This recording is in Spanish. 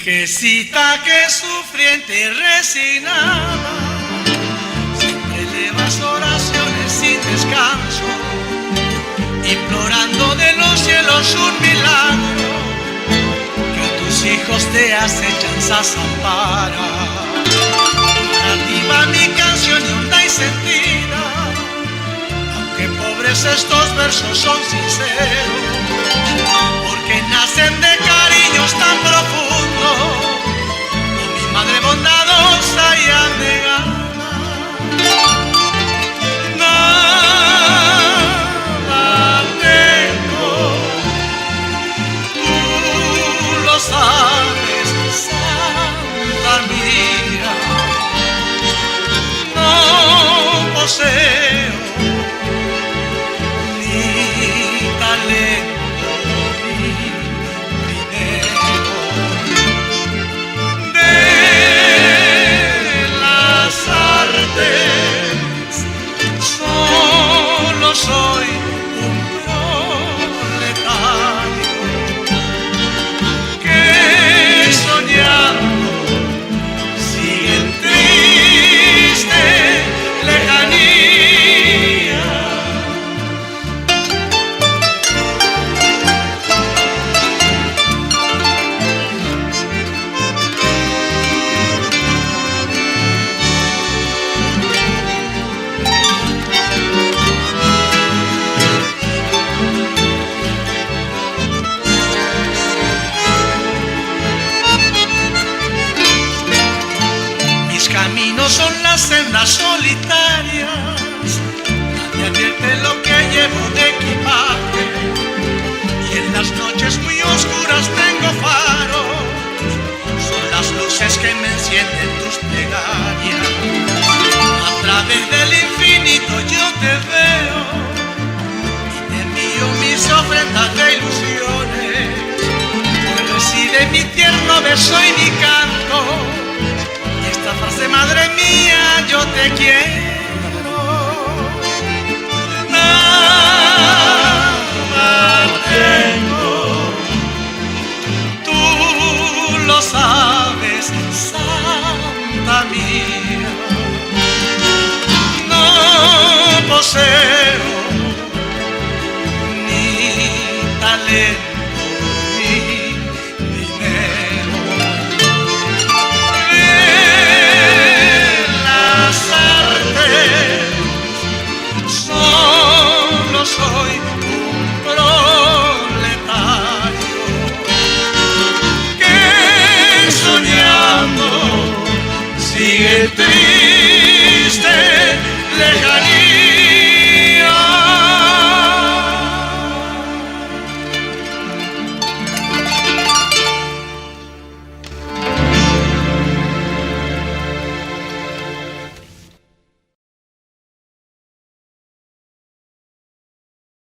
Viejecita que sufriente resignada, siempre elevas oraciones sin descanso, implorando de los cielos un milagro, que tus hijos te acechan, ampara. Para ti va mi canción y honda y sentida, aunque pobres estos versos son sinceros, porque nacen de cariños tan profundos, con mi madre bondadosa y abnegada. Nada tengo, tú lo sabes, santa mía. No poseo ni talento, solo soy un proletario que soñando sigue en triste lejanía. Caminos son las sendas solitarias, nadie advierte lo que llevo de equipaje, y en las noches muy oscuras tengo faros, son las luces que me encienden tus plegarias. A través del infinito yo te veo y te envío mis ofrendas de ilusiones, pues reside mi tierno beso y mi canto. Esta frase, madre mía, yo te quiero. Nada tengo, tú lo sabes, santa mía. No poseo ni talento, soy un proletario que soñando sigue triste lejanía.